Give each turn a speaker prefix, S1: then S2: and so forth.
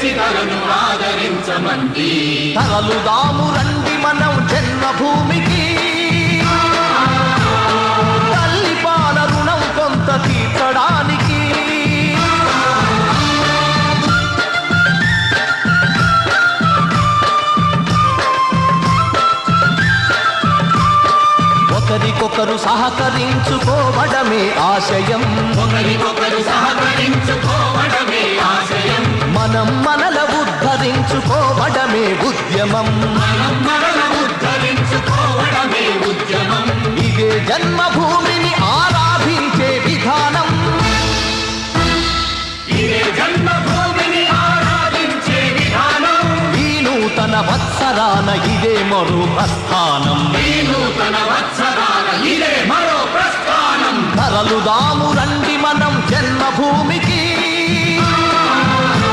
S1: చేసి తనను ఆదరించమంది.
S2: తరలుదాము రండి మనం జన్మభూమికి, తల్లి పాల రుణం కొంత తీర్చడానికి. ఒకరికొకరు సహకరించుకోవడమే ఆశయం,
S1: ఒకరికొకరు సహకరించుకోవడమే ఆశయం.
S2: మనం మనల ఉద్ధరించుకోవడమే ఉద్యమం,
S1: మనం మనల ఉద్ధరించుకోవడమే ఉద్యమం.
S2: ఇదే జన్మభూమిని ఆరాధించే విధానం,
S1: ఇదే జన్మభూమిని ఆరాధించే విధానం.
S2: ఈ నూతన వత్సరాన ఇదే మరో ప్రస్థానం,
S1: ఈ నూతన వత్సరాల ఇదే మరో ప్రస్థానం.
S2: తరలుదాము రండి మనం జన్మభూమి